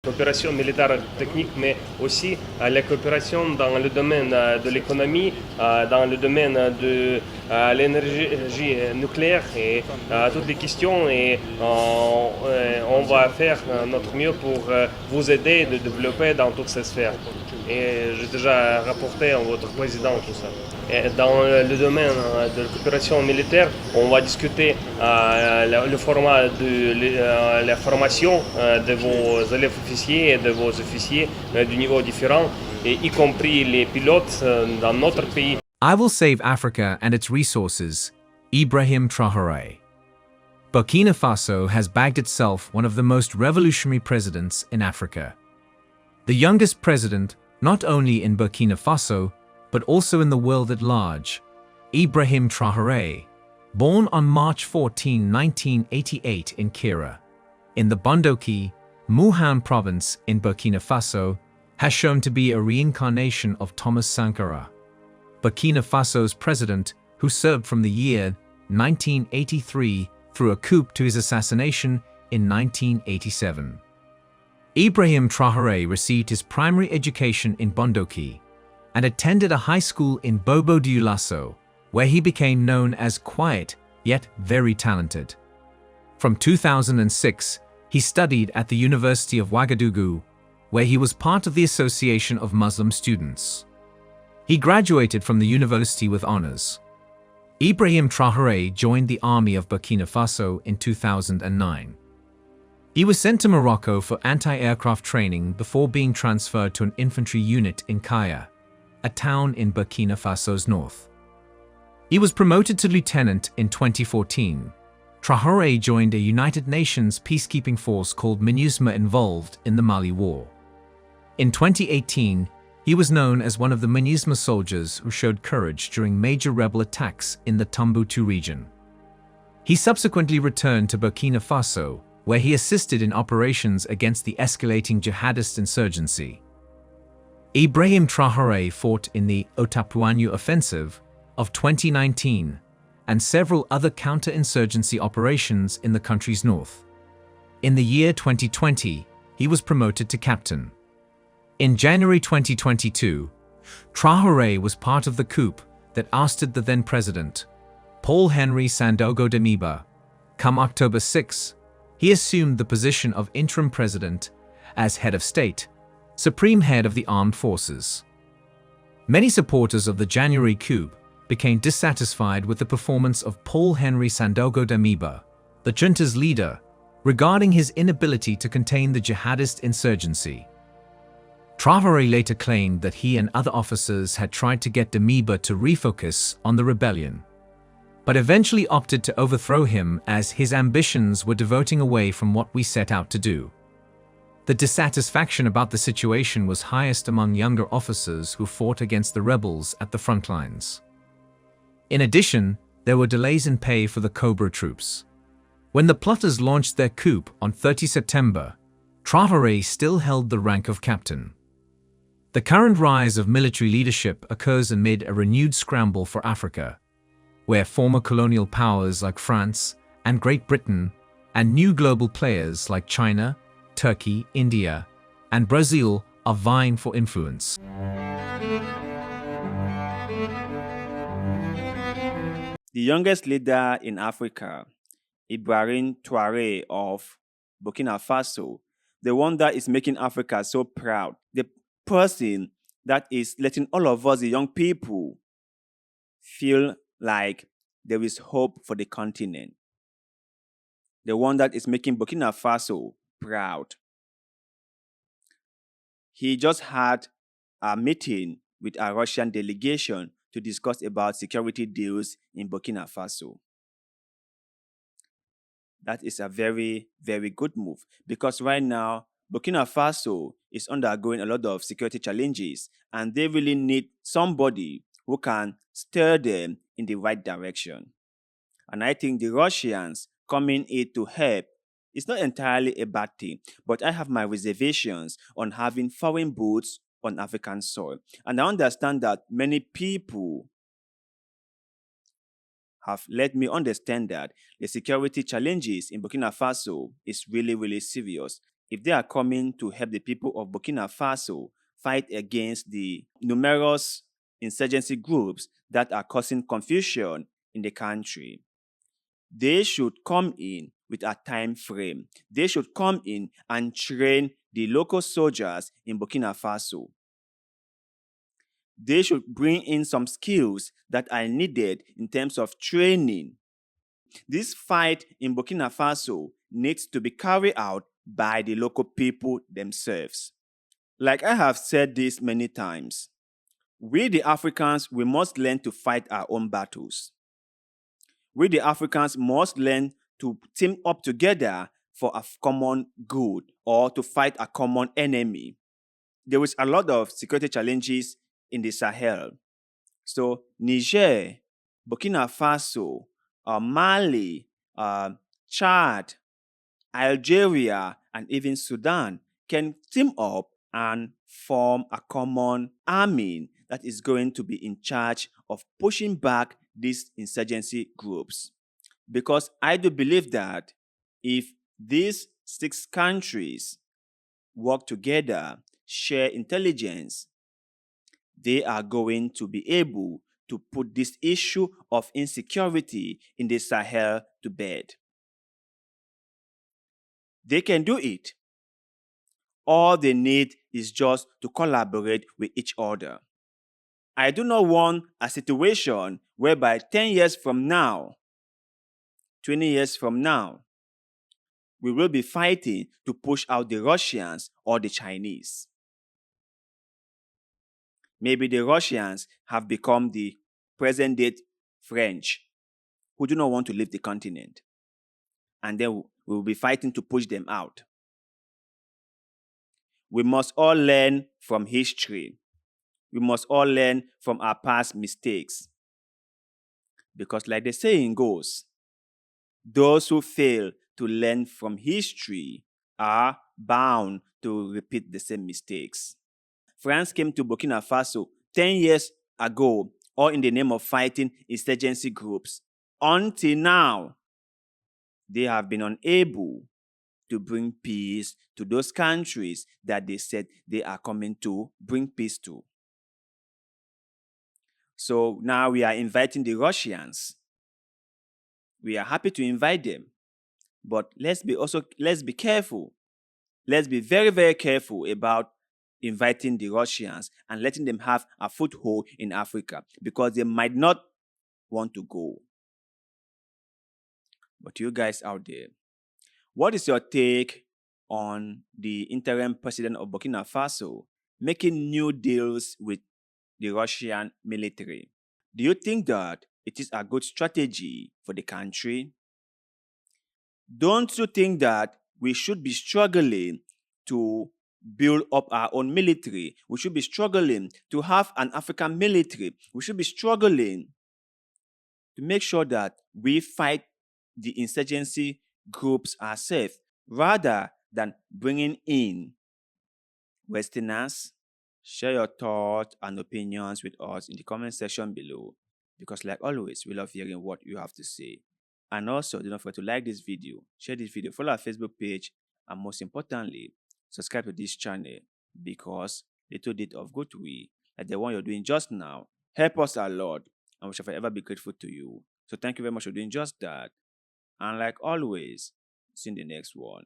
Coopération militaire technique, mais aussi la coopération dans le domaine de l'économie, dans le domaine de l'énergie nucléaire et toutes les questions. Et on va faire notre mieux pour vous aider de développer dans toutes ces sphères. Et j'ai déjà rapporté à votre président tout ça. Et dans le domaine de la coopération militaire, on va discuter le format de la formation de vos élèves officiers et de vos officiers du niveau différent, et y compris les pilotes dans notre pays. I will save Africa and its resources. Ibrahim Traore. Burkina Faso has bagged itself one of the most revolutionary presidents in Africa. The youngest president, not only in Burkina Faso, but also in the world at large, Ibrahim Traore, born on March 14, 1988 in Kira, in the Bondoki, Muhan province in Burkina Faso, has shown to be a reincarnation of Thomas Sankara, Burkina Faso's president who served from the year 1983 through a coup to his assassination in 1987. Ibrahim Traore received his primary education in Bondoki and attended a high school in Bobo Dioulasso, where he became known as quiet yet very talented. From 2006, he studied at the University of Ouagadougou, where he was part of the Association of Muslim Students. He graduated from the university with honors. Ibrahim Traore joined the army of Burkina Faso in 2009. He was sent to Morocco for anti-aircraft training before being transferred to an infantry unit in Kaya, a town in Burkina Faso's north. He was promoted to lieutenant in 2014. Traore joined a United Nations peacekeeping force called MINUSMA involved in the Mali War. In 2018, he was known as one of the MINUSMA soldiers who showed courage during major rebel attacks in the Tombouctou region. He subsequently returned to Burkina Faso, where he assisted in operations against the escalating jihadist insurgency. Ibrahim Traore fought in the Otapuanyu offensive of 2019 and several other counter-insurgency operations in the country's north. In the year 2020, he was promoted to captain. In January 2022, Traore was part of the coup that ousted the then-president, Paul-Henri Sandaogo Damiba. Come October 6, he assumed the position of interim president as head of state, supreme head of the armed forces. Many supporters of the January coup became dissatisfied with the performance of Paul-Henri Sandaogo Damiba, the junta's leader, regarding his inability to contain the jihadist insurgency. Traore later claimed that he and other officers had tried to get Damiba to refocus on the rebellion, but eventually opted to overthrow him as his ambitions were devoting away from what we set out to do. The dissatisfaction about the situation was highest among younger officers who fought against the rebels at the front lines. In addition, there were delays in pay for the Cobra troops. When the plotters launched their coup on 30 September, Traore still held the rank of captain. The current rise of military leadership occurs amid a renewed scramble for Africa, where former colonial powers like France and Great Britain and new global players like China, Turkey, India, and Brazil are vying for influence. The youngest leader in Africa, Ibrahim Traore of Burkina Faso, the one that is making Africa so proud, the person that is letting all of us, the young people, feel like there is hope for the continent. The one that is making Burkina Faso proud. He just had a meeting with a Russian delegation to discuss about security deals in Burkina Faso. That is a very, very good move because right now, Burkina Faso is undergoing a lot of security challenges and they really need somebody who can steer them in the right direction. And I think the Russians coming in to help It's not entirely a bad thing, but I have my reservations on having foreign boots on African soil. And I understand that many people have let me understand that the security challenges in Burkina Faso is really, really serious. If they are coming to help the people of Burkina Faso fight against the numerous insurgency groups that are causing confusion in the country, they should come in with a time frame. They should come in and train the local soldiers in Burkina Faso. They should bring in some skills that are needed in terms of training. This fight in Burkina Faso needs to be carried out by the local people themselves. Like I have said this many times, we the Africans, we must learn to fight our own battles. We the Africans must learn to team up together for a common good or to fight a common enemy. There is a lot of security challenges in the Sahel. So Niger, Burkina Faso, Mali, Chad, Algeria, and even Sudan can team up and form a common army that is going to be in charge of pushing back these insurgency groups. Because I do believe that if these 6 countries work together, share intelligence, they are going to be able to put this issue of insecurity in the Sahel to bed. They can do it. All they need is just to collaborate with each other. I do not want a situation whereby 10 years from now, 20 years from now, we will be fighting to push out the Russians or the Chinese. Maybe the Russians have become the present day French who do not want to leave the continent. And then we will be fighting to push them out. We must all learn from history. We must all learn from our past mistakes. Because like the saying goes, those who fail to learn from history are bound to repeat the same mistakes. France came to Burkina Faso 10 years ago, all in the name of fighting insurgency groups. Until now, they have been unable to bring peace to those countries that they said they are coming to bring peace to. So now we are inviting the Russians. We are happy to invite them. But let's be careful. Let's be very, very careful about inviting the Russians and letting them have a foothold in Africa because they might not want to go. But you guys out there, what is your take on the interim president of Burkina Faso making new deals with the Russian military? Do you think that it is a good strategy for the country? Don't you think that we should be struggling to build up our own military? We should be struggling to have an African military. We should be struggling to make sure that we fight the insurgency groups ourselves rather than bringing in Westerners. Share your thoughts and opinions with us in the comment section below because like always, we love hearing what you have to say. And also, do not forget to like this video, share this video, follow our Facebook page, and most importantly, subscribe to this channel because little bit of good way, like the one you're doing just now, help us a lot and we shall forever be grateful to you. So thank you very much for doing just that. And like always, see you in the next one.